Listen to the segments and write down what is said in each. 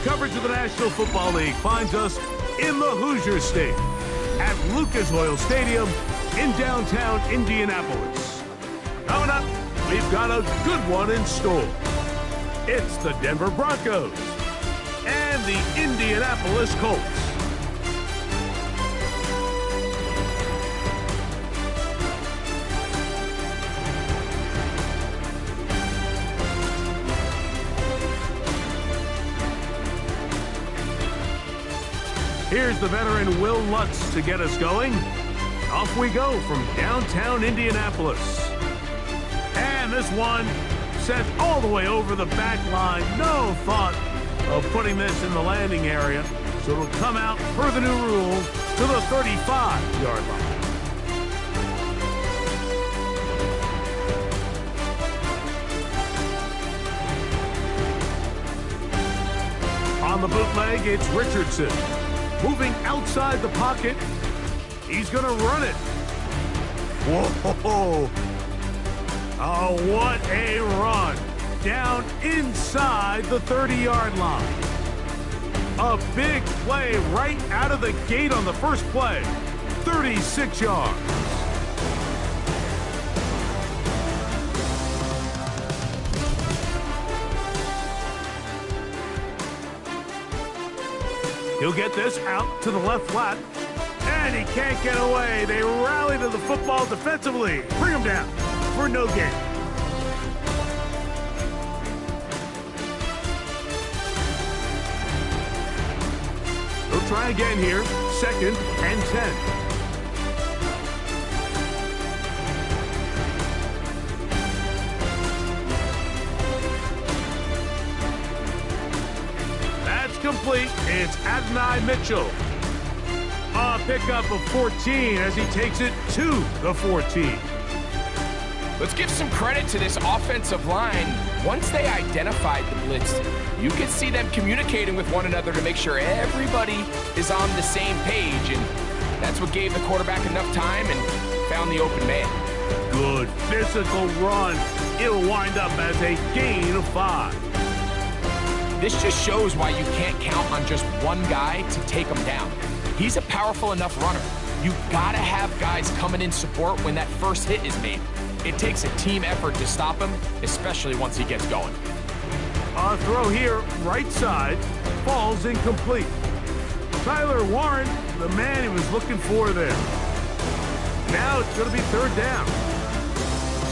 Colts coverage of the National Football League finds us in the Hoosier State at Lucas Oil Stadium in downtown Indianapolis. Coming up, we've got a good one in store. It's the Denver Broncos and the Indianapolis Colts. Here's the veteran Will Lutz to get us going. Off we go from downtown Indianapolis. And this one sent all the way over the back line. No thought of putting this in the landing area. So it'll come out per the new rule to the 35-yard line. On the bootleg, it's Richardson. Moving outside the pocket, he's going to run it. Whoa! Oh, what a run. Down inside the 30-yard line. A big play right out of the gate on the first play. 36 yards. He'll get this out to the left flat, and he can't get away. They rally to the football defensively. Bring him down for no gain. He'll try again here, 2nd and 10. Complete. It's Adonai Mitchell. A pickup of 14 as he takes it to the 14. Let's give some credit to this offensive line. Once they identified the blitz, you could see them communicating with one another to make sure everybody is on the same page, and that's what gave the quarterback enough time and found the open man. Good physical run. It'll wind up as a gain of 5. This just shows why you can't count on just one guy to take him down. He's a powerful enough runner. You gotta have guys coming in support when that first hit is made. It takes a team effort to stop him, especially once he gets going. A throw here, right side, falls incomplete. Tyler Warren, the man he was looking for there. Now it's gonna be 3rd down.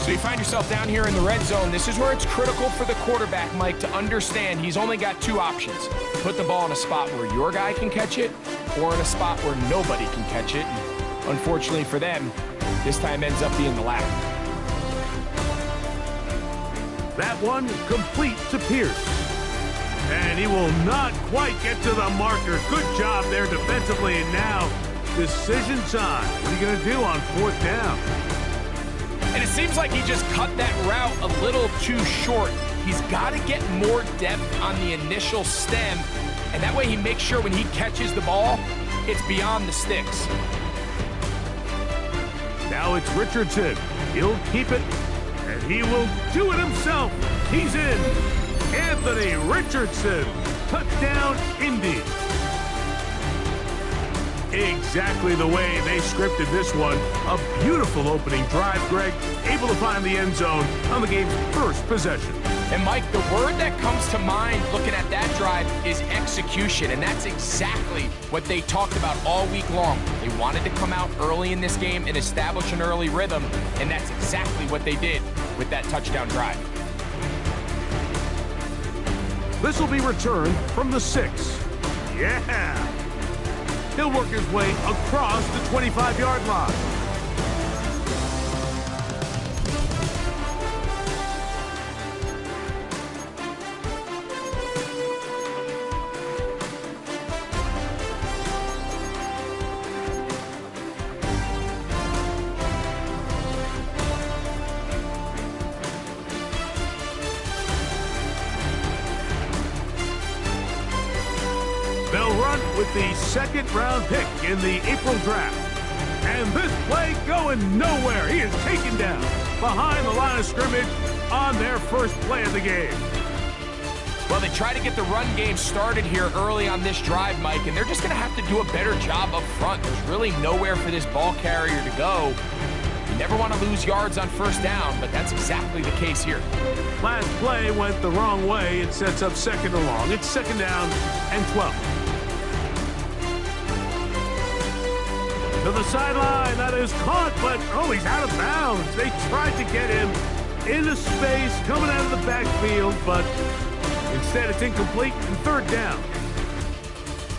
So you find yourself down here in the red zone. This is where it's critical for the quarterback, Mike, to understand he's only got 2 options. Put the ball in a spot where your guy can catch it, or in a spot where nobody can catch it. And unfortunately for them, this time ends up being the latter. That one complete to Pierce. And he will not quite get to the marker. Good job there defensively. And now, decision time. What are you going to do on 4th down? And it seems like he just cut that route a little too short. He's got to get more depth on the initial stem, and that way he makes sure when he catches the ball, it's beyond the sticks. Now it's Richardson. He'll keep it, and he will do it himself. He's in. Anthony Richardson. Touchdown, Indy. Exactly the way they scripted this one. A beautiful opening drive, Greg. Able to find the end zone on the game's first possession. And, Mike, the word that comes to mind looking at that drive is execution, and that's exactly what they talked about all week long. They wanted to come out early in this game and establish an early rhythm, and that's exactly what they did with that touchdown drive. This will be returned from the 6. Yeah! He'll work his way across the 25-yard line. They'll run with the 2nd-round pick in the April draft. And this play going nowhere. He is taken down behind the line of scrimmage on their first play of the game. Well, they try to get the run game started here early on this drive, Mike, and they're just going to have to do a better job up front. There's really nowhere for this ball carrier to go. You never want to lose yards on first down, but that's exactly the case here. Last play went the wrong way. It sets up second and long. It's second down and 12. To the sideline. That is caught, but oh, he's out of bounds. They tried to get him into space coming out of the backfield, but instead it's incomplete and third down.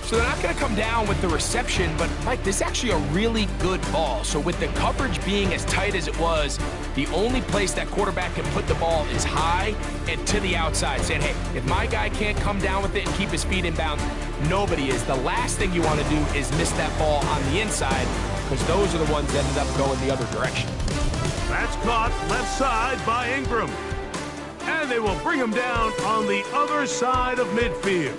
So they're not going to come down with the reception, but Mike, this is actually a really good ball. So with the coverage being as tight as it was, the only place that quarterback can put the ball is high and to the outside, saying, hey, if my guy can't come down with it and keep his feet in bounds, nobody is. The last thing you want to do is miss that ball on the inside, because those are the ones that end up going the other direction. That's caught left side by Ingram. And they will bring him down on the other side of midfield.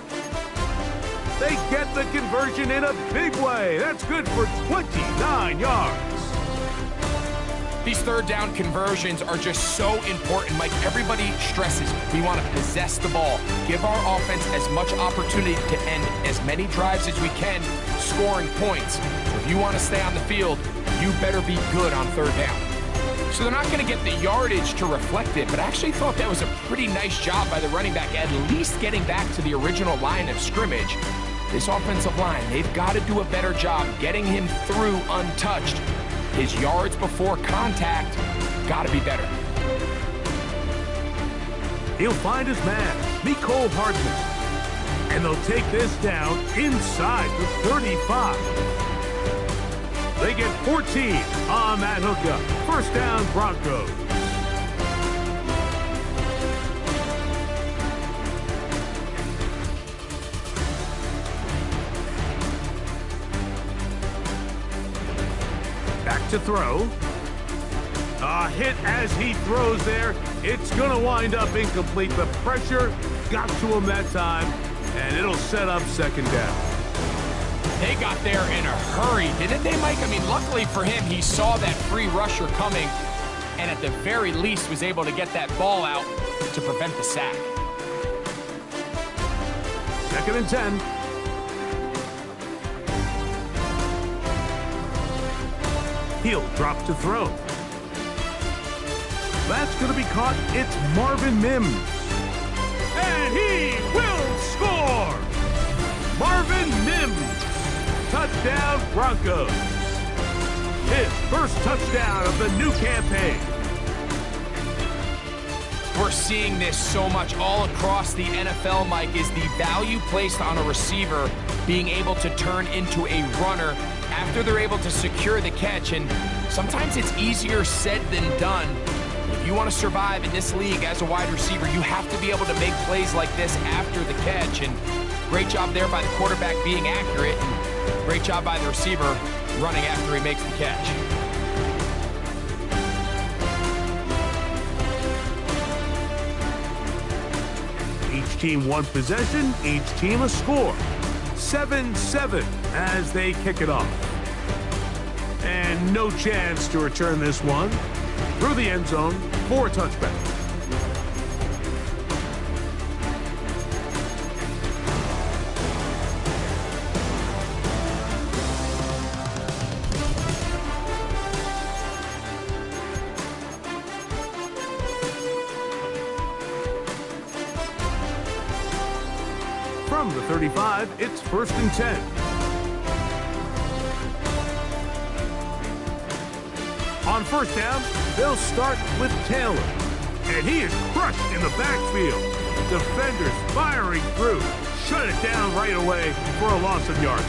They get the conversion in a big way. That's good for 29 yards. These third down conversions are just so important, Mike. Everybody stresses we want to possess the ball, give our offense as much opportunity to end as many drives as we can, scoring points. If you want to stay on the field, you better be good on third down. So they're not going to get the yardage to reflect it, but I actually thought that was a pretty nice job by the running back, at least getting back to the original line of scrimmage. This offensive line, they've got to do a better job getting him through untouched. His yards before contact got to be better. He'll find his man, Mecole Hardman. And they'll take this down inside the 35. They get 14 on that hookup. First down, Broncos. Back to throw. A hit as he throws there. It's going to wind up incomplete. The pressure got to him that time, and it'll set up second down. They got there in a hurry, didn't they, Mike? I mean, luckily for him, he saw that free rusher coming, and at the very least was able to get that ball out to prevent the sack. Second and 10. He'll drop to throw. That's going to be caught. It's Marvin Mims. And he will score! Marvin Mims. Touchdown, Broncos. His first touchdown of the new campaign. We're seeing this so much all across the NFL, Mike, is the value placed on a receiver being able to turn into a runner after they're able to secure the catch. And sometimes it's easier said than done. If you want to survive in this league as a wide receiver, you have to be able to make plays like this after the catch. And great job there by the quarterback being accurate. And great job by the receiver running after he makes the catch. Each team one possession, each team a score. 7-7 as they kick it off. And no chance to return this one through the end zone for a touchback. From the 35, it's first and 10. On first down, they'll start with Taylor. And he is crushed in the backfield. Defenders firing through. Shut it down right away for a loss of yardage.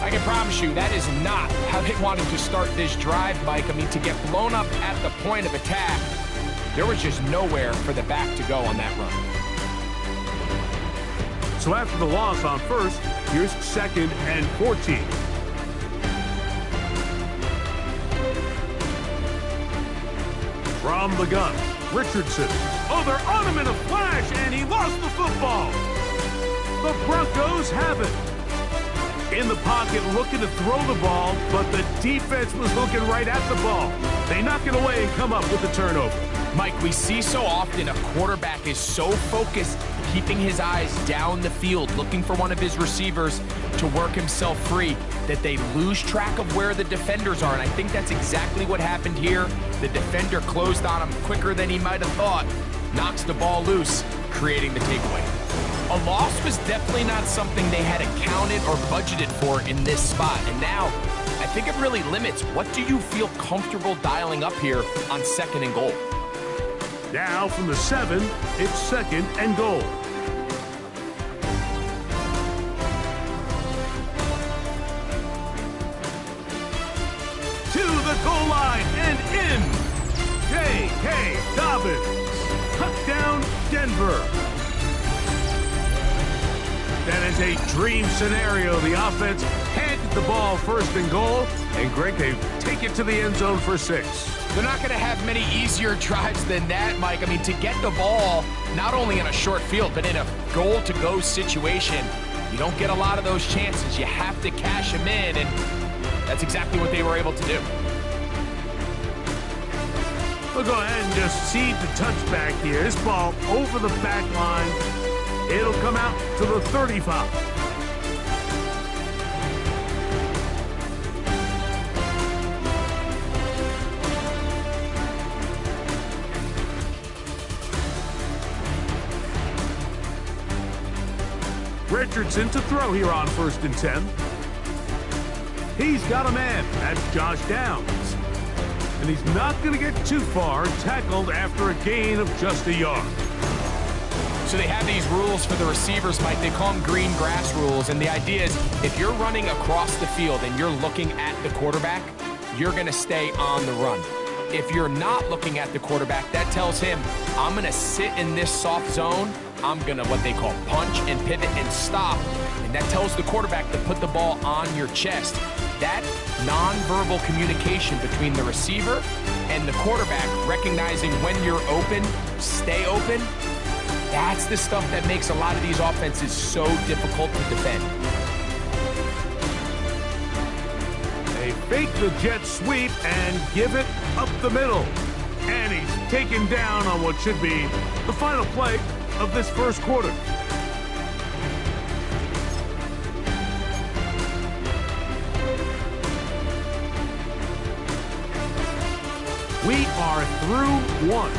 I can promise you that is not how they wanted to start this drive, Mike. I mean, to get blown up at the point of attack, there was just nowhere for the back to go on that run. So after the loss on first, here's second and 14. From the gun, Richardson. Oh, they're on him in a flash, and he lost the football. The Broncos have it. In the pocket, looking to throw the ball, but the defense was looking right at the ball. They knock it away and come up with the turnover. Mike, we see so often a quarterback is so focused keeping his eyes down the field, looking for one of his receivers to work himself free, that they lose track of where the defenders are. And I think that's exactly what happened here. The defender closed on him quicker than he might have thought, knocks the ball loose, creating the takeaway. A loss was definitely not something they had accounted or budgeted for in this spot. And now, I think it really limits what do you feel comfortable dialing up here on 2nd and goal. Now from the 7, it's 2nd and goal. To the goal line and in. J.K. Dobbins. Touchdown, Denver. That is a dream scenario. The offense handed the ball 1st and goal, and Greg, they take it to the end zone for 6. They're not going to have many easier drives than that, Mike. I mean, to get the ball, not only in a short field, but in a goal-to-go situation, you don't get a lot of those chances. You have to cash them in, and that's exactly what they were able to do. We'll go ahead and just seed the touchback here. This ball over the back line. It'll come out to the 35. Richardson to throw here on 1st and 10. He's got a man. That's Josh Downs. And he's not going to get too far, tackled after a gain of just a yard. So they have these rules for the receivers, Mike. They call them green grass rules. And the idea is if you're running across the field and you're looking at the quarterback, you're going to stay on the run. If you're not looking at the quarterback, that tells him, I'm going to sit in this soft zone. I'm going to what they call punch and pivot and stop. And that tells the quarterback to put the ball on your chest. That nonverbal communication between the receiver and the quarterback, recognizing when you're open, stay open, that's the stuff that makes a lot of these offenses so difficult to defend. They fake the jet sweep and give it up the middle. And he's taken down on what should be the final play of this 1st quarter. We are through 1.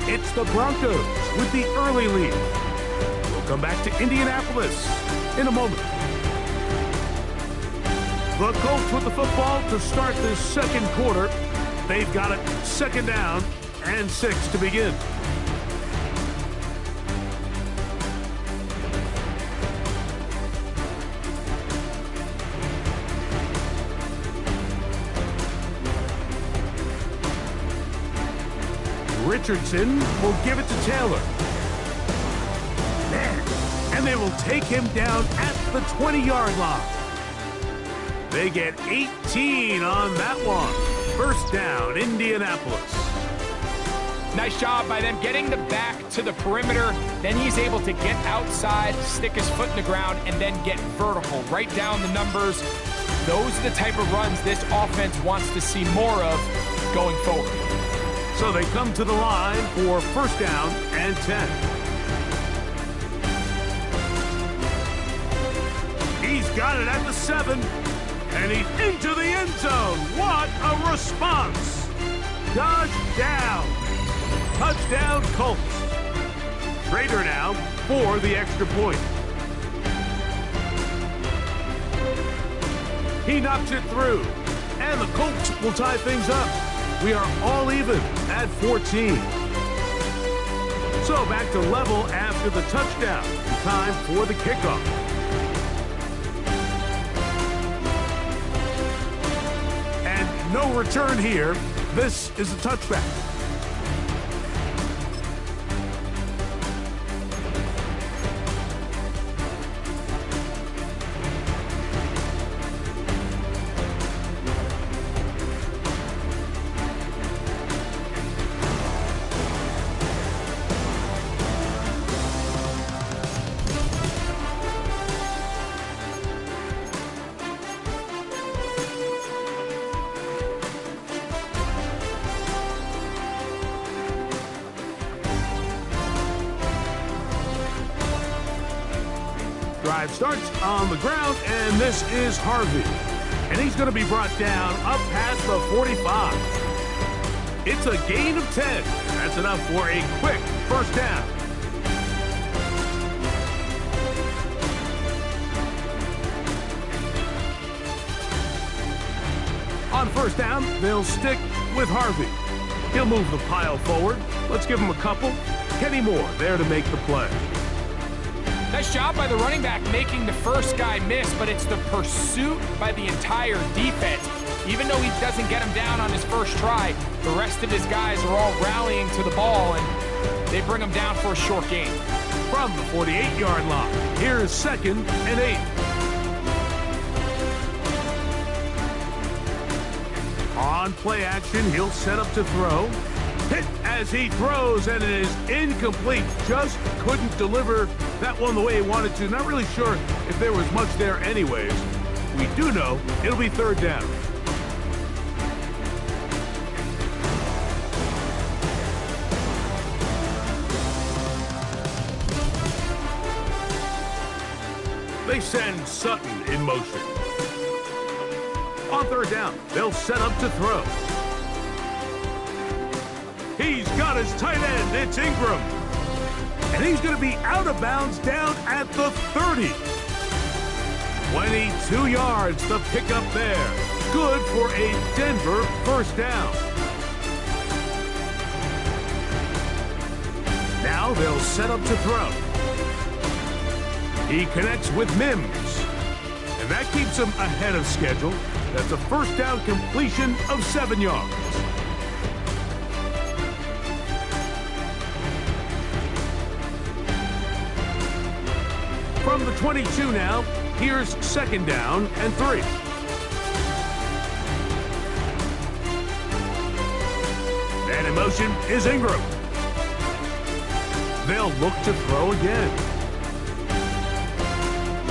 It's the Broncos with the early lead. We'll come back to Indianapolis in a moment. The Colts with the football to start this 2nd quarter. They've got it 2nd down and 6 to begin. Richardson will give it to Taylor. And they will take him down at the 20-yard line. They get 18 on that one. 1st down, Indianapolis. Nice job by them getting the back to the perimeter. Then he's able to get outside, stick his foot in the ground, and then get vertical. Right down the numbers. Those are the type of runs this offense wants to see more of going forward. So they come to the line for 1st down and 10. He's got it at the 7, and he's into the end zone. What a response! Josh Downs. Touchdown, Colts. Rader now for the extra point. He knocks it through, and the Colts will tie things up. We are all even at 14. So back to level after the touchdown. Time for the kickoff. And no return here. This is a touchback. drive starts on the ground, and this is Harvey. And he's going to be brought down up past the 45. It's a gain of 10. That's enough for a quick first down. On first down, they'll stick with Harvey. He'll move the pile forward. Let's give him a couple. Kenny Moore there to make the play. Nice job by the running back making the first guy miss, but it's the pursuit by the entire defense. Even though he doesn't get him down on his first try, the rest of his guys are all rallying to the ball, and they bring him down for a short gain. From the 48-yard line, here's 2nd and 8. On play action, he'll set up to throw. Hit as he throws, and it is incomplete. Just couldn't deliver that one the way he wanted to. Not really sure if there was much there anyways. We do know it'll be 3rd down. They send Sutton in motion. On 3rd down, they'll set up to throw. He's got his tight end. It's Ingram. And he's going to be out of bounds down at the 30. 22 yards, the pickup there. Good for a Denver first down. Now they'll set up to throw. He connects with Mims. And that keeps him ahead of schedule. That's a first down completion of 7 yards. From the 22 now, here's 2nd down and 3. And in motion is Ingram. They'll look to throw again.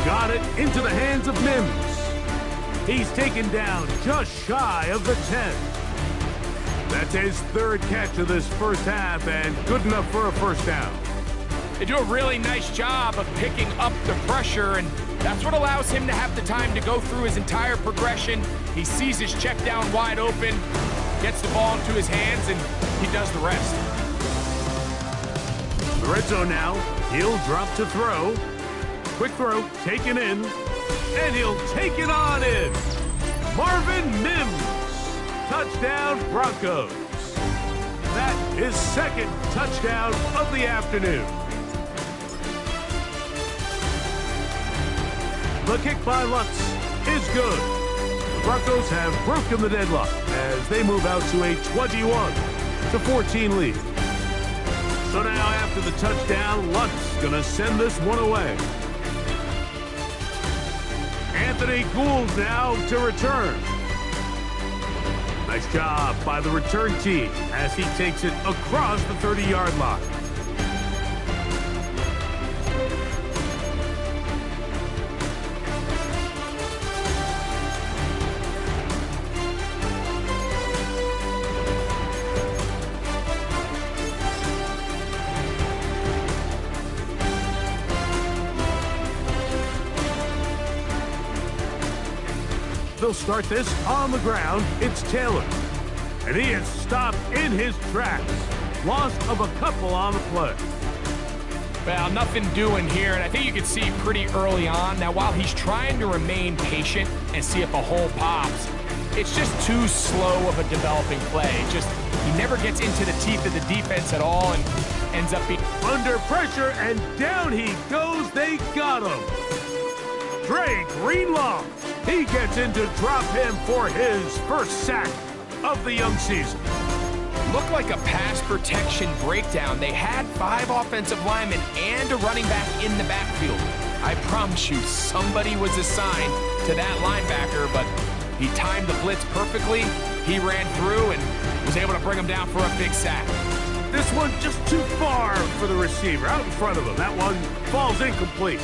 Got it into the hands of Mims. He's taken down just shy of the 10. That's his 3rd catch of this first half, and good enough for a first down. They do a really nice job of picking up the pressure, and that's what allows him to have the time to go through his entire progression. He sees his check down wide open, gets the ball into his hands, and he does the rest. The red zone now. He'll drop to throw. Quick throw, taken in, and he'll take it on in. Marvin Mims. Touchdown, Broncos. That is 2nd touchdown of the afternoon. The kick by Lutz is good. The Broncos have broken the deadlock as they move out to a 21-14 lead. So now after the touchdown, Lutz gonna send this one away. Anthony Gould now to return. Nice job by the return team as he takes it across the 30-yard line. They'll start this on the ground. It's Taylor. And he is stopped in his tracks. Loss of a couple on the play. Well, nothing doing here, and I think you can see pretty early on. Now, while he's trying to remain patient and see if a hole pops, it's just too slow of a developing play. He never gets into the teeth of the defense at all and ends up being under pressure, and down he goes. They got him. Dre Greenlaw. He gets in to drop him for his first sack of the young season. Looked like a pass protection breakdown. They had 5 offensive linemen and a running back in the backfield. I promise you, somebody was assigned to that linebacker, but he timed the blitz perfectly. He ran through and was able to bring him down for a big sack. This one just too far for the receiver, out in front of him. That one falls incomplete.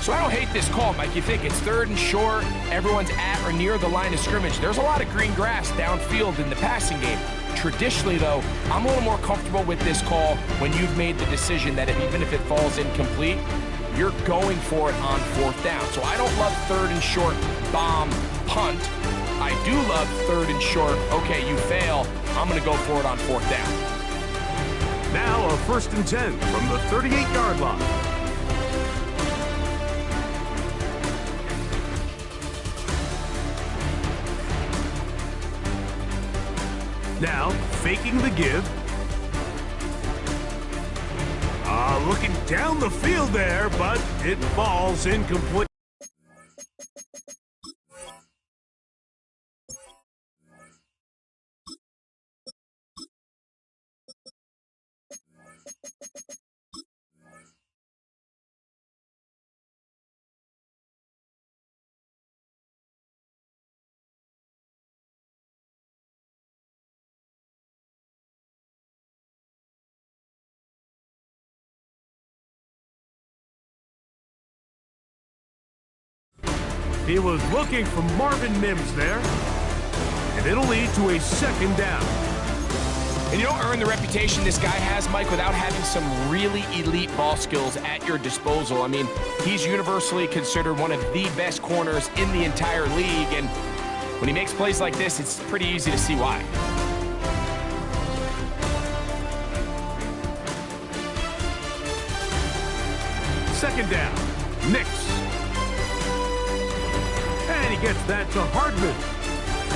So I don't hate this call, Mike. You think it's 3rd and short, everyone's at or near the line of scrimmage. There's a lot of green grass downfield in the passing game. Traditionally, though, I'm a little more comfortable with this call when you've made the decision that even if it falls incomplete, you're going for it on 4th down. So I don't love 3rd and short, bomb, punt. I do love 3rd and short, okay, you fail, I'm going to go for it on 4th down. Now a 1st and 10 from the 38-yard line. Now, faking the give. Looking down the field there, but it falls incomplete. He was looking for Marvin Mims there, and it'll lead to a 2nd down. And you don't earn the reputation this guy has, Mike, without having some really elite ball skills at your disposal. I mean, he's universally considered one of the best corners in the entire league, and when he makes plays like this, it's pretty easy to see why. Second down, Nix. And he gets that to Hardman.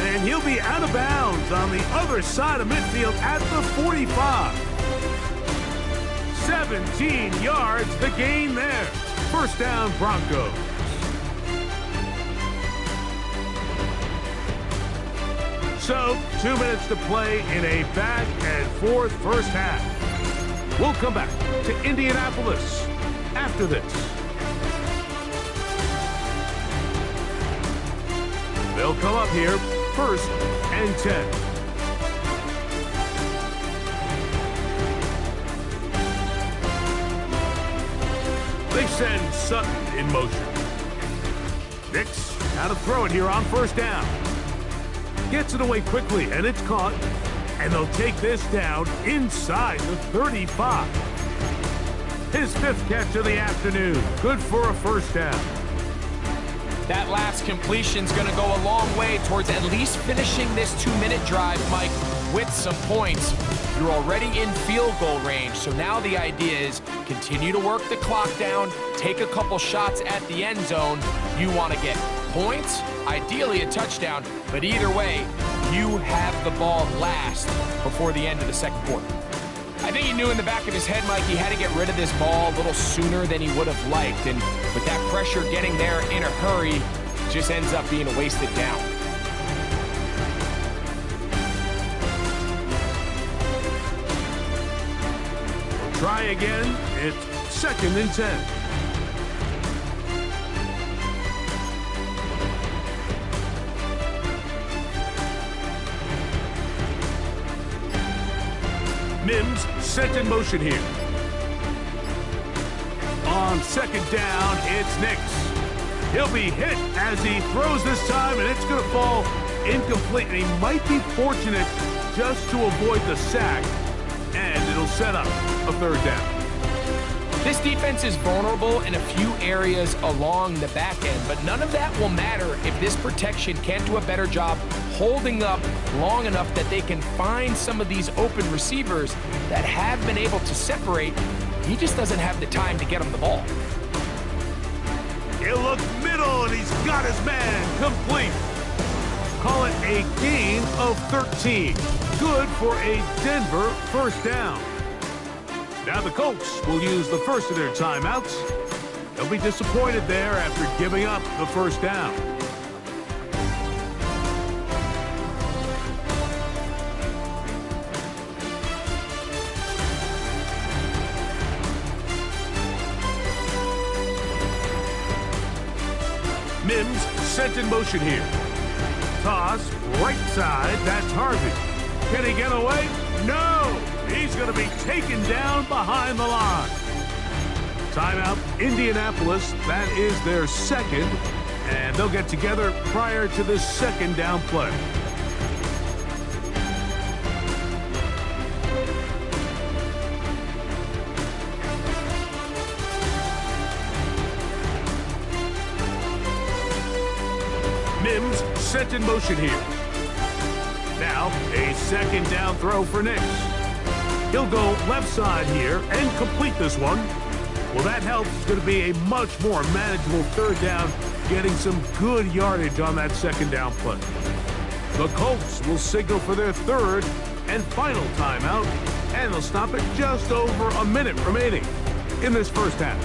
And he'll be out of bounds on the other side of midfield at the 45. 17 yards, the gain there. 1st down, Broncos. So, 2 minutes to play in a back-and-forth first half. We'll come back to Indianapolis after this. They'll come up here, 1st and 10. They send Sutton in motion. Nix, how to throw it here on 1st down. Gets it away quickly, and it's caught. And they'll take this down inside the 35. His 5th catch of the afternoon. Good for a 1st down. That last completion's going to go a long way towards at least finishing this 2-minute drive, Mike, with some points. You're already in field goal range, so now the idea is continue to work the clock down, take a couple shots at the end zone. You want to get points, ideally a touchdown, but either way, you have the ball last before the end of the 2nd quarter. I think he knew in the back of his head, Mike, he had to get rid of this ball a little sooner than he would have liked. And with that pressure getting there in a hurry, just ends up being a wasted down. We'll try again. It's 2nd and 10. Mims set in motion here. On 2nd down, it's Nix. He'll be hit as he throws this time, and it's going to fall incomplete. And he might be fortunate just to avoid the sack, and it'll set up a 3rd down. This defense is vulnerable in a few areas along the back end, but none of that will matter if this protection can't do a better job holding up long enough that they can find some of these open receivers that have been able to separate. He just doesn't have the time to get him the ball. He'll look middle, and he's got his man complete. Call it a gain of 13. Good for a Denver 1st down. Now the Colts will use the first of their timeouts. They'll be disappointed there after giving up the 1st down. Mims sent in motion here. Toss, right side, that's Harvey. Can he get away? No! He's going to be taken down behind the line. Timeout, Indianapolis. That is their 2nd, and they'll get together prior to the 2nd down play. Mims set in motion here. Now, a second down throw for Nix. He'll go left side here and complete this one. Well, that helps. It's going to be a much more manageable third down, getting some good yardage on that second down play. The Colts will signal for their third and final timeout, and they'll stop it just over a minute remaining in this first half.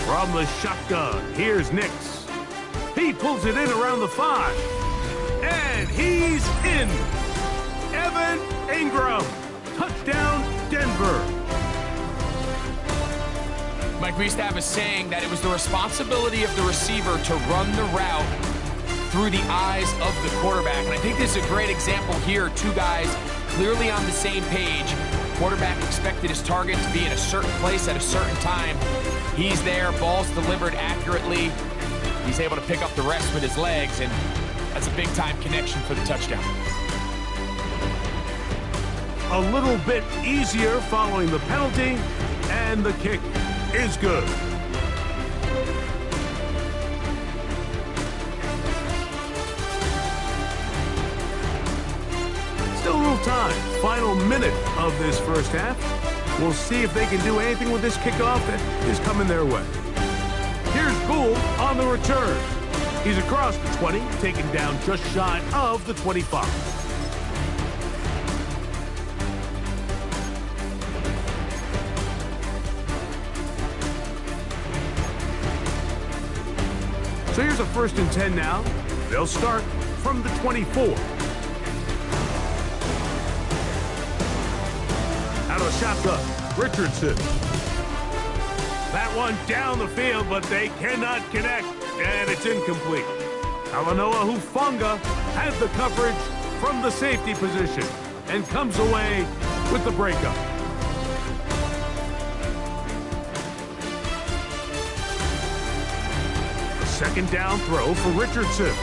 From the shotgun, here's Nix. He pulls it in around the 5. And he's in. Evan Ingram. Touchdown, Denver. Mike, we used to have a saying that it was the responsibility of the receiver to run the route through the eyes of the quarterback. And I think this is a great example here. Two guys clearly on the same page. Quarterback expected his target to be in a certain place at a certain time. He's there, ball's delivered accurately. He's able to pick up the rest with his legs, and that's a big-time connection for the touchdown. A little bit easier following the penalty, and the kick is good. Still a little time. Final minute of this first half. We'll see if they can do anything with this kickoff that is coming their way. Here's Gould on the return. He's across the 20, taken down just shy of the 25. So here's a 1st and 10 now. They'll start from the 24. Out of the shotgun, Richardson. That one down the field, but they cannot connect, and it's incomplete. Talanoa Hufanga has the coverage from the safety position and comes away with the breakup. A second down throw for Richardson.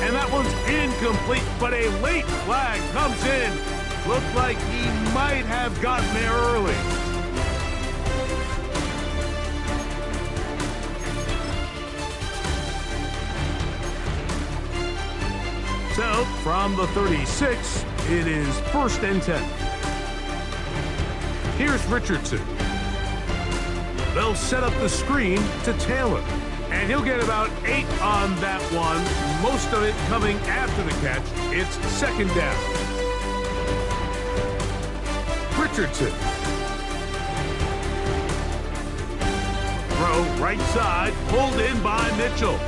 And that one's incomplete, but a late flag comes in. Looked like he might have gotten there early. So, from the 36, it is 1st and 10. Here's Richardson. They'll set up the screen to Taylor. And he'll get about 8 on that one, most of it coming after the catch. It's 2nd down. Richardson. Throw right side, pulled in by Mitchell.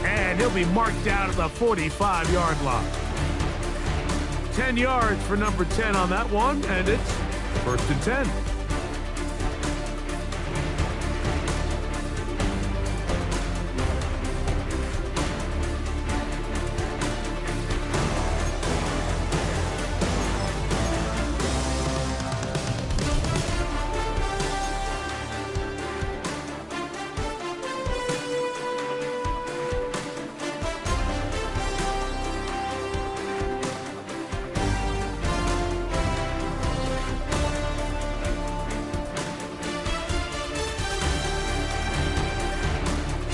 And he'll be marked down at the 45-yard line. 10 yards for number 10 on that one, and it's 1st and 10.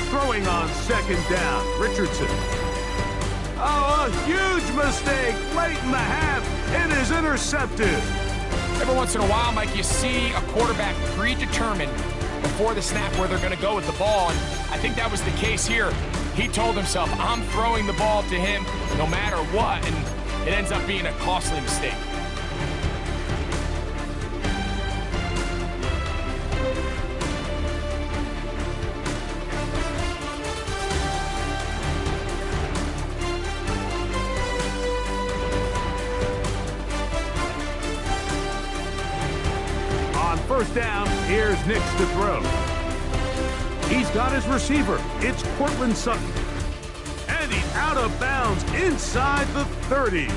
Throwing on 2nd down, Richardson. Oh, a huge mistake late in the half. It is intercepted. Every once in a while, Mike, you see a quarterback predetermined before the snap where they're going to go with the ball, and I think that was the case here. He told himself, I'm throwing the ball to him no matter what, and it ends up being a costly mistake. First down, here's Nix to throw. He's got his receiver. It's Cortland Sutton. And he's out of bounds inside the 30.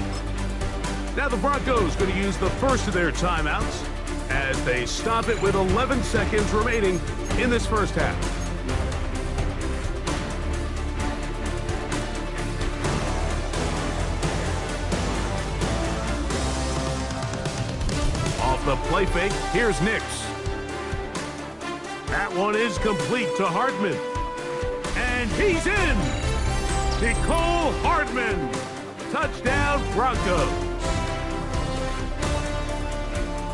Now the Broncos going to use the first of their timeouts as they stop it with 11 seconds remaining in this first half. the play fake. Here's Nix. That one is complete to Hardman. And he's in! Nicole Hardman. Touchdown, Broncos.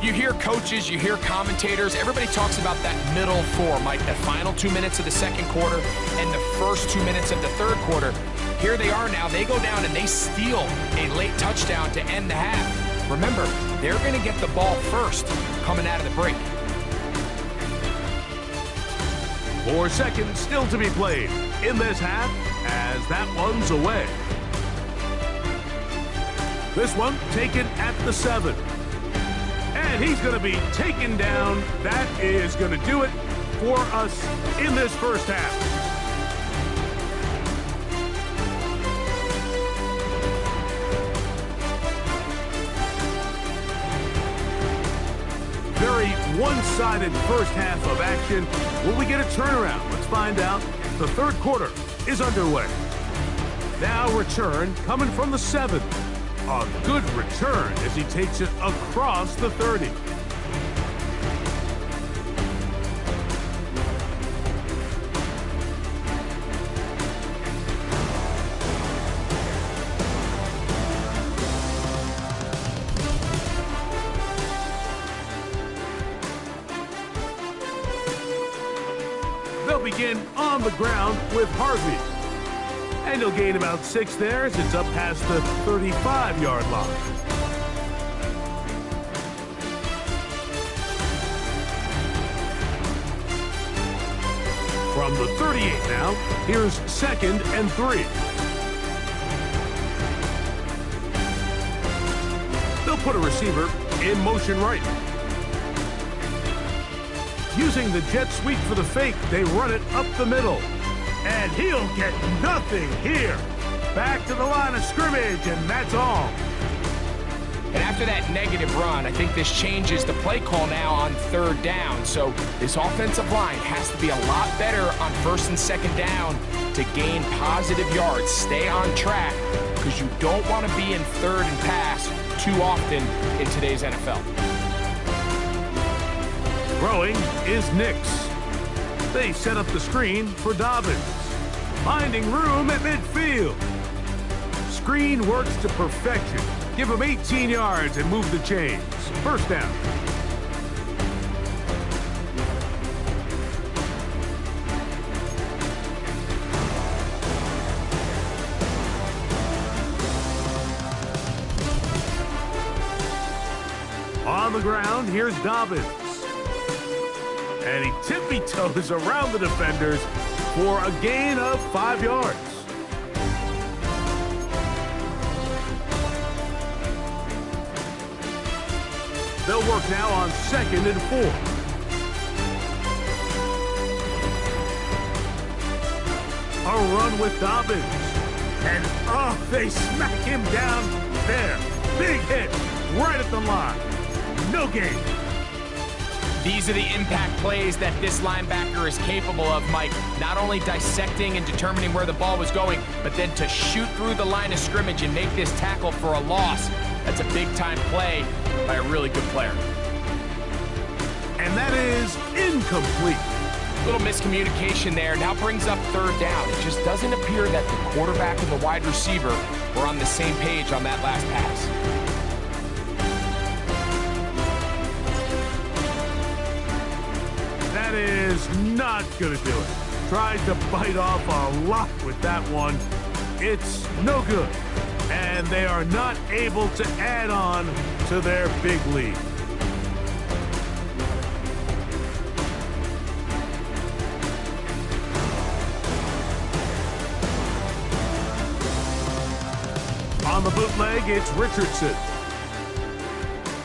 You hear coaches, you hear commentators, everybody talks about that middle four, Mike, the final 2 minutes of the second quarter and the first 2 minutes of the third quarter. Here they are now. They go down and they steal a late touchdown to end the half. Remember, they're going to get the ball first coming out of the break. 4 seconds still to be played in this half as that one's away. This one taken at the 7. And he's going to be taken down. That is going to do it for us in this first half. Very one-sided first half of action. Will we get a turnaround? Let's find out. The third quarter is underway. Now return coming from the 7. A good return as he takes it across the 30. They'll begin on the ground with Harvey. And he'll gain about 6 there as it's up past the 35-yard line. From the 38 now, here's 2nd and 3. They'll put a receiver in motion right. Using the jet sweep for the fake, they run it up the middle. And he'll get nothing here. Back to the line of scrimmage, and that's all. And after that negative run, I think this changes the play call now on 3rd down. So this offensive line has to be a lot better on 1st and 2nd down to gain positive yards. Stay on track because you don't want to be in 3rd and pass too often in today's NFL. Throwing is Nix. They set up the screen for Dobbins. Finding room at midfield. Screen works to perfection. Give him 18 yards and move the chains. First down. On the ground, here's Dobbins. And he tippy-toes around the defenders for a gain of 5 yards. They'll work now on 2nd and 4. A run with Dobbins. And, oh, they smack him down there. Big hit right at the line. No gain. These are the impact plays that this linebacker is capable of, Mike. Not only dissecting and determining where the ball was going, but then to shoot through the line of scrimmage and make this tackle for a loss. That's a big-time play by a really good player. And that is incomplete. Little miscommunication there. Now brings up 3rd down. It just doesn't appear that the quarterback and the wide receiver were on the same page on that last pass. That is not going to do it. Tried to bite off a lot with that one. It's no good. And they are not able to add on to their big lead. On the bootleg, it's Richardson.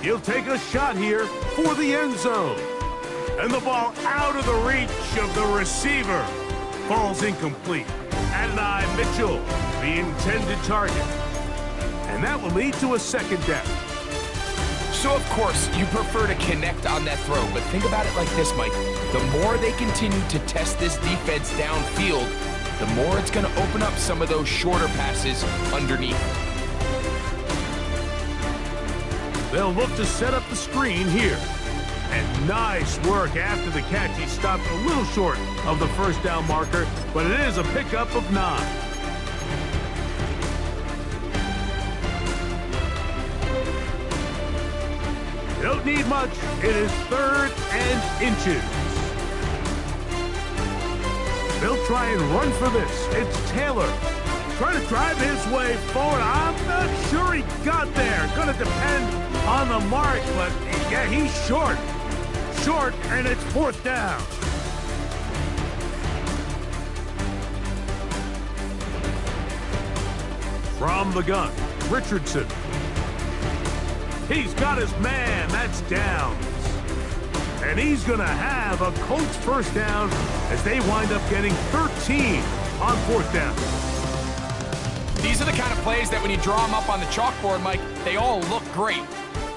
He'll take a shot here for the end zone. And the ball out of the reach of the receiver. Falls incomplete. Adonai Mitchell, the intended target. And that will lead to a 2nd down. So, of course, you prefer to connect on that throw, but think about it like this, Mike. The more they continue to test this defense downfield, the more it's going to open up some of those shorter passes underneath. They'll look to set up the screen here. And nice work after the catch. He stopped a little short of the first down marker, but it is a pickup of 9. You don't need much. It is 3rd and inches. They'll try and run for this. It's Taylor trying to drive his way forward. I'm not sure he got there. Going to depend on the mark, but yeah, he's short. Short, and it's 4th down. From the gun, Richardson. He's got his man. That's Downs. And he's going to have a Colts first down as they wind up getting 13 on 4th down. These are the kind of plays that when you draw them up on the chalkboard, Mike, they all look great.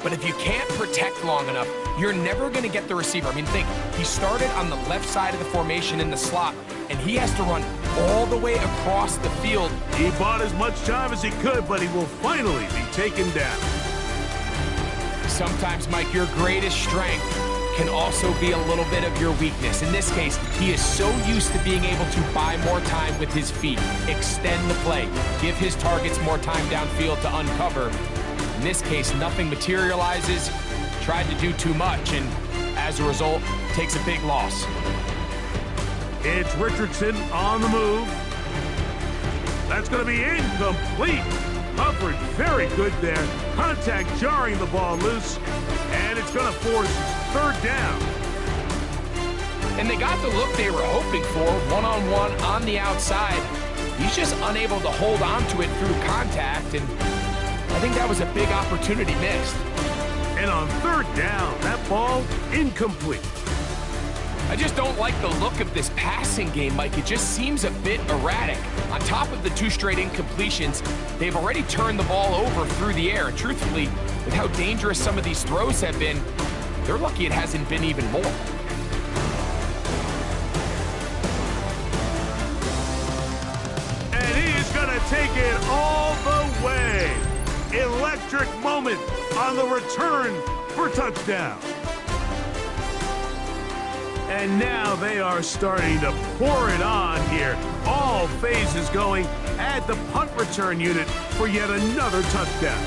But if you can't protect long enough, you're never going to get the receiver. I mean, think, he started on the left side of the formation in the slot, and he has to run all the way across the field. He bought as much time as he could, but he will finally be taken down. Sometimes, Mike, your greatest strength can also be a little bit of your weakness. In this case, he is so used to being able to buy more time with his feet, extend the play, give his targets more time downfield to uncover. In this case, nothing materializes, tried to do too much, and as a result, takes a big loss. It's Richardson on the move. That's going to be incomplete. Coverage very good there. Contact jarring the ball loose, and it's going to force 3rd down. And they got the look they were hoping for, one-on-one on the outside. He's just unable to hold on to it through contact, and I think that was a big opportunity missed. And on 3rd down, that ball incomplete. I just don't like the look of this passing game, Mike. It just seems a bit erratic. On top of the 2 straight incompletions, they've already turned the ball over through the air. And truthfully, with how dangerous some of these throws have been, they're lucky it hasn't been even more. And he's going to take it all the way. Electric moment on the return for touchdown. And now they are starting to pour it on here. All phases going. Add the punt return unit for yet another touchdown.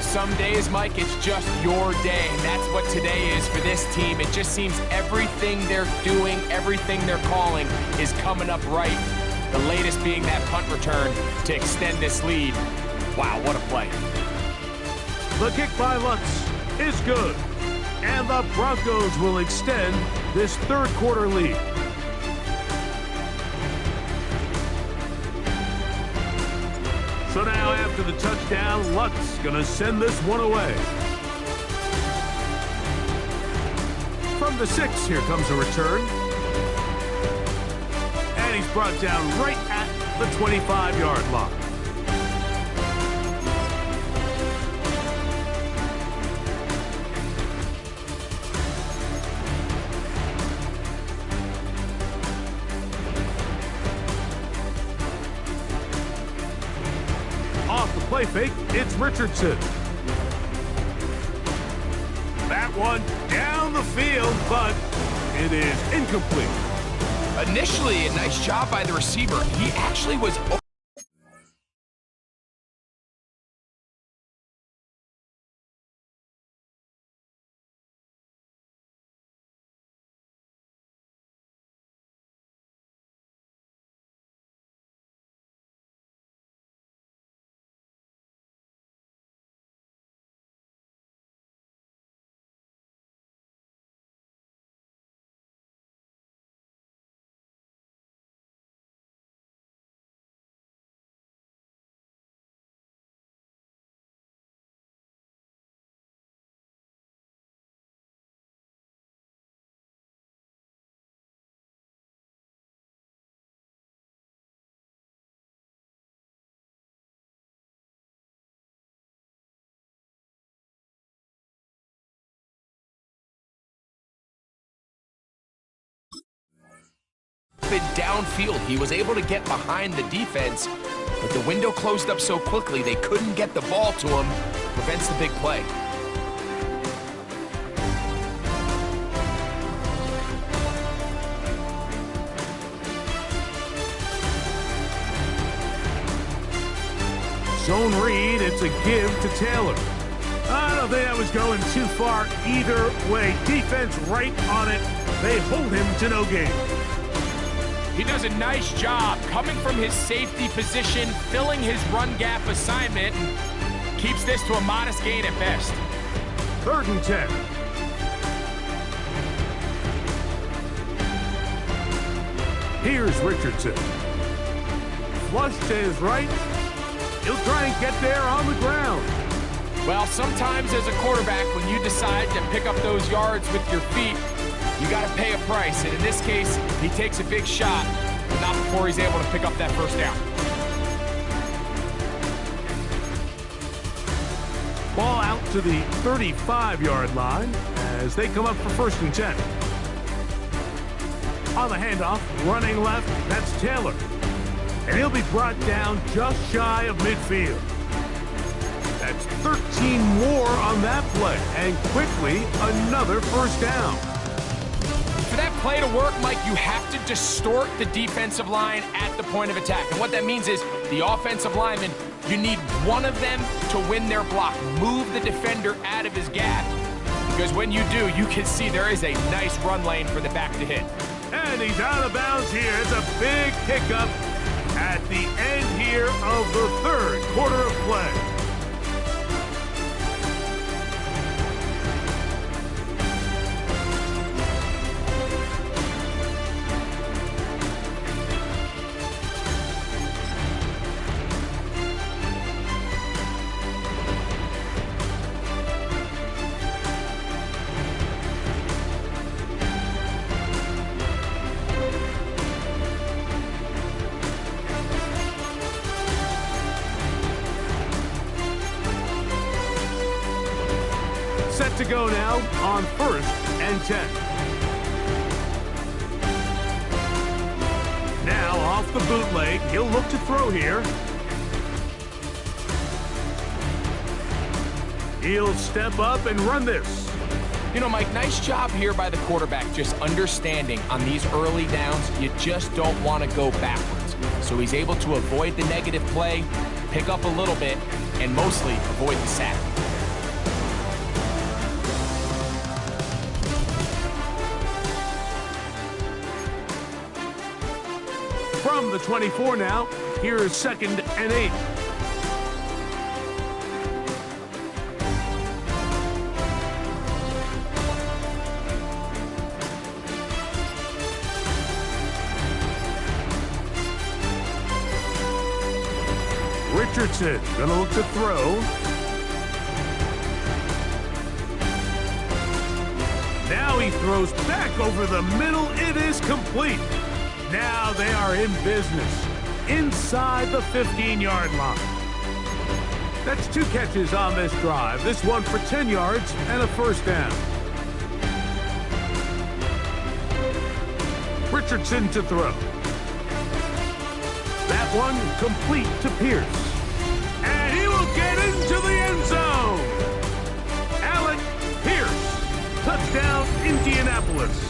Some days, Mike, it's just your day. And that's what today is for this team. It just seems everything they're doing, everything they're calling is coming up right. The latest being that punt return to extend this lead. Wow, what a play. The kick by Lutz is good. And the Broncos will extend this 3rd quarter lead. So now after the touchdown, Lutz gonna send this one away. From the 6, here comes a return. And he's brought down right at the 25-yard line. Off the play fake, it's Richardson. That one down the field, but it is incomplete. Initially, a nice job by the receiver. He actually was downfield. He was able to get behind the defense, but the window closed up so quickly they couldn't get the ball to him. Prevents the big play. Zone read, it's a give to Taylor. I don't think that was going too far either way. Defense right on it. They hold him to no gain. He does a nice job coming from his safety position, filling his run gap assignment, and keeps this to a modest gain at best. 3rd and 10. Here's Richardson. Flush to his right. He'll try and get there on the ground. Well, sometimes as a quarterback, when you decide to pick up those yards with your feet, you got to pay a price. And in this case, he takes a big shot, but not before he's able to pick up that first down. Ball out to the 35-yard line as they come up for 1st and 10. On the handoff, running left, that's Taylor. And he'll be brought down just shy of midfield. That's 13 more on that play, and quickly another first down. For that play to work, Mike, you have to distort the defensive line at the point of attack. And what that means is the offensive lineman, you need one of them to win their block. Move the defender out of his gap. Because when you do, you can see there is a nice run lane for the back to hit. And he's out of bounds here. It's a big pickup at the end here of the 3rd quarter of play. Set to go now on 1st and 10. Now off the bootleg, he'll look to throw here. He'll step up and run this. You know, Mike, nice job here by the quarterback, just understanding on these early downs, you just don't want to go backwards. So he's able to avoid the negative play, pick up a little bit, and mostly avoid the sack. From the 24 now, here is 2nd and 8. Richardson gonna look to throw. Now he throws back over the middle. It is complete. Now they are in business inside the 15-yard line. That's 2 catches on this drive. This one for 10 yards and a first down. Richardson to throw. That one complete to Pierce. And he will get into the end zone. Alec Pierce. Touchdown, Indianapolis.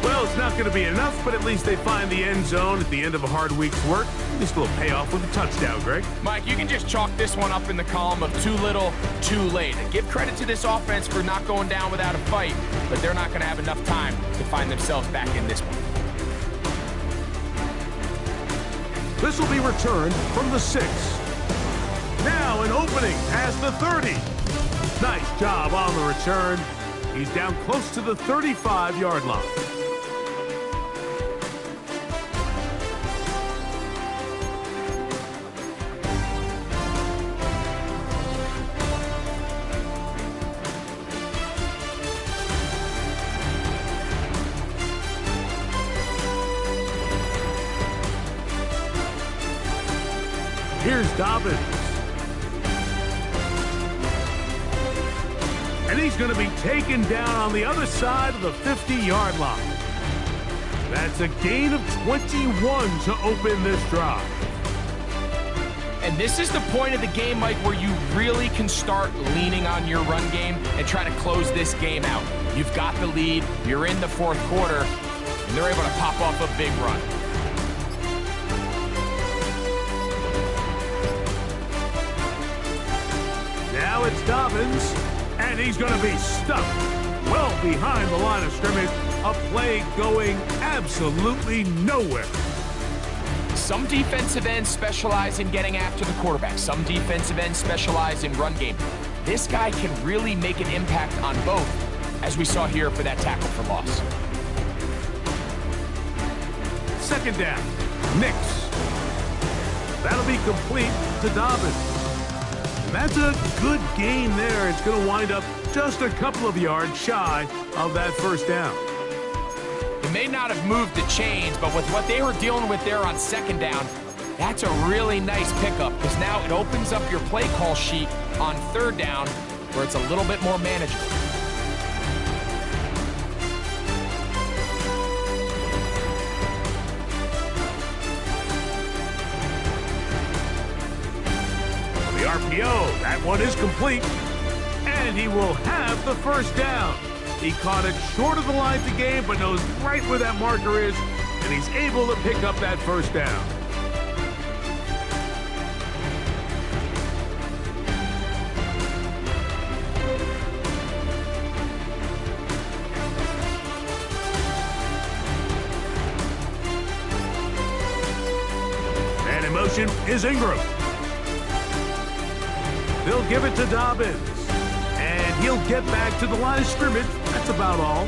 Well, it's not going to be enough, but at least they find the end zone at the end of a hard week's work. At least a little payoff with a touchdown, Greg. Mike, you can just chalk this one up in the column of too little, too late. Give credit to this offense for not going down without a fight, but they're not going to have enough time to find themselves back in this one. This will be returned from the 6. Now an opening past the 30. Nice job on the return. He's down close to the 35-yard line. Here's Dobbins. And he's going to be taken down on the other side of the 50-yard line. That's a gain of 21 to open this drive. And this is the point of the game, Mike, where you really can start leaning on your run game and try to close this game out. You've got the lead, you're in the 4th quarter, and they're able to pop off a big run. Now it's Dobbins, and he's going to be stuck well behind the line of scrimmage. A play going absolutely nowhere. Some defensive ends specialize in getting after the quarterback. Some defensive ends specialize in run game. This guy can really make an impact on both, as we saw here for that tackle for loss. Second down, Nix. That'll be complete to Dobbins. And that's a good gain there. It's going to wind up just a couple of yards shy of that first down. It may not have moved the chains, but with what they were dealing with there on second down, that's a really nice pickup, because now it opens up your play call sheet on third down where it's a little bit more manageable. The RPO, that one is complete, and he will have the first down. He caught it short of the line to gain, but knows right where that marker is, and he's able to pick up that first down. And in motion is Ingram. They'll give it to Dobbins. And he'll get back to the line of scrimmage. That's about all.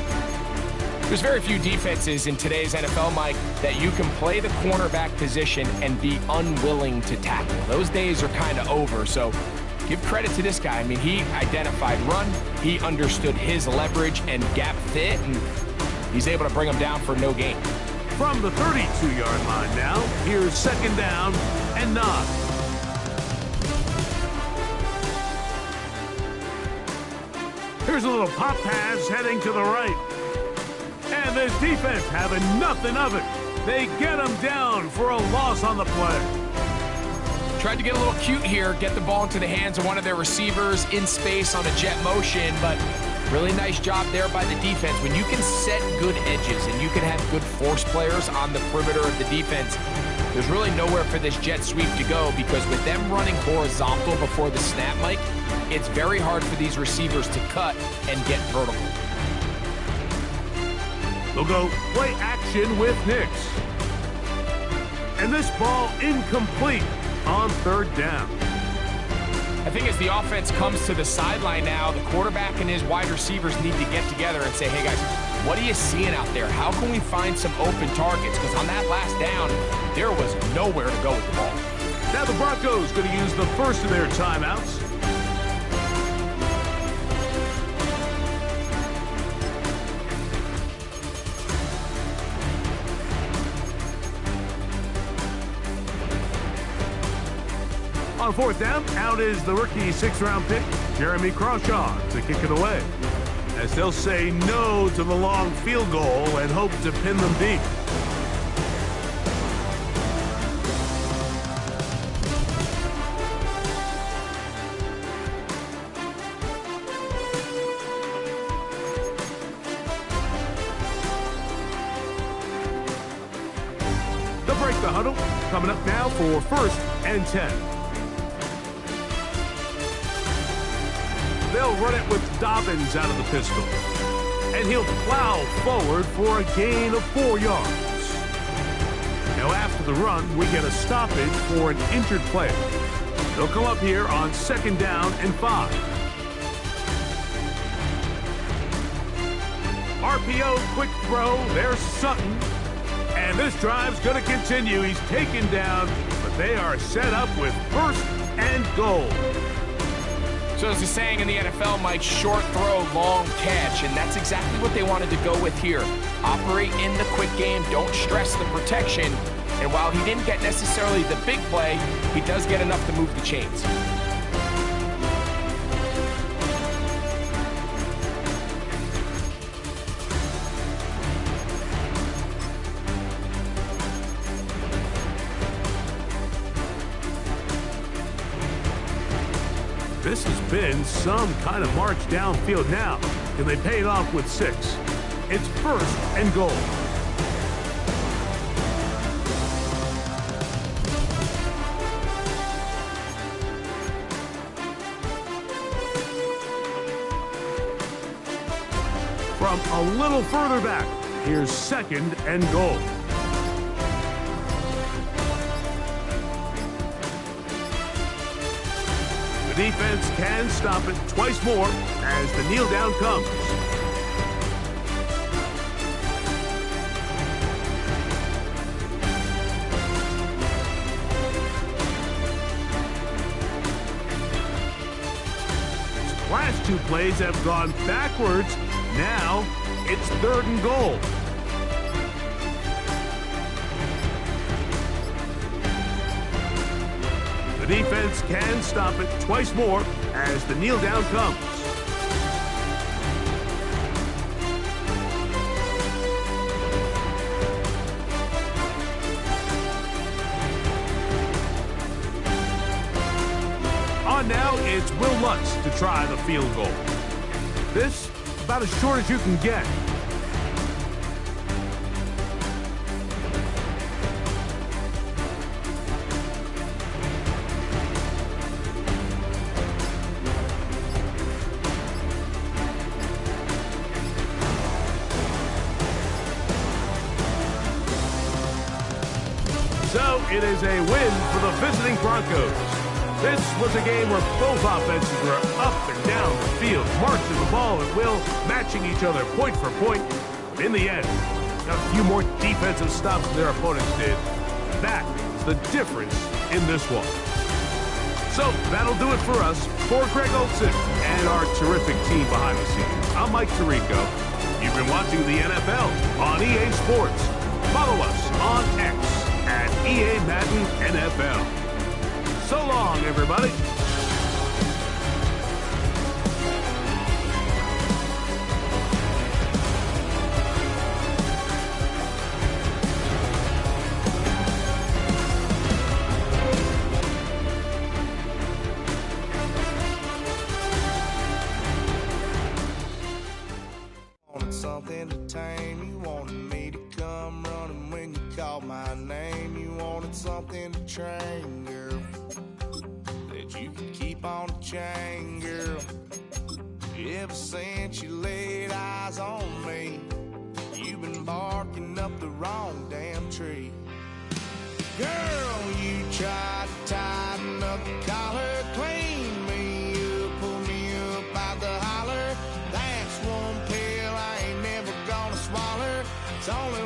There's very few defenses in today's NFL, Mike, that you can play the cornerback position and be unwilling to tackle. Those days are kind of over, so give credit to this guy. I mean, he identified run, he understood his leverage and gap fit, and he's able to bring him down for no gain. From the 32-yard line now, here's second down and 9. Here's a little pop pass heading to the right. And this defense having nothing of it. They get him down for a loss on the play. Tried to get a little cute here, get the ball into the hands of one of their receivers in space on a jet motion, but really nice job there by the defense. When you can set good edges and you can have good force players on the perimeter of the defense, there's really nowhere for this jet sweep to go, because with them running horizontal before the snap, Mike, it's very hard for these receivers to cut and get vertical. They'll go play action with Nix. And this ball incomplete on third down. I think as the offense comes to the sideline now, the quarterback and his wide receivers need to get together and say, hey guys, what are you seeing out there? How can we find some open targets? Because on that last down, there was nowhere to go with the ball. Now the Broncos going to use the first of their timeouts. On fourth down, out is the rookie 6th-round pick, Jeremy Crawshaw, to kick it away, as they'll say no to the long field goal and hope to pin them deep. They'll break the huddle, coming up now for 1st and 10. They'll run it with Dobbins out of the pistol. And he'll plow forward for a gain of 4 yards. Now after the run, we get a stoppage for an injured player. They'll come up here on 2nd down and 5. RPO quick throw. There's Sutton. And this drive's going to continue. He's taken down, but they are set up with 1st and goal. So as the saying in the NFL, Mike, short throw, long catch, and that's exactly what they wanted to go with here. Operate in the quick game, don't stress the protection, and while he didn't get necessarily the big play, he does get enough to move the chains. This has been some kind of march downfield now. Can they pay it off with 6? It's 1st and goal. from a little further back. Here's 2nd and goal. The defense can stop it twice more as the kneel down comes. Last 2 plays have gone backwards. Now it's 3rd and goal. The defense can stop it twice more as the kneel down comes. On now, it's Will Lutz to try the field goal. This, about as short as you can get. So it is a win for the visiting Broncos. This was a game where both offenses were up and down the field, marching the ball at will, matching each other point for point. In the end, a few more defensive stops than their opponents did. That is the difference in this one. So that'll do it for us. For Greg Olson and our terrific team behind the scenes, I'm Mike Tirico. You've been watching the NFL on EA Sports. Follow us on X at EA Madden NFL. So long, everybody. Wanted something to tame. You wanted me to come running when you called my name. You wanted something to train, girl, that you could keep on the chain, girl. Ever since you laid eyes on me, you've been barking up the wrong damn tree. Girl, you tried to tighten up the collar, clean me up, pull me up out the holler. That's one pill I ain't never gonna swallow. It's only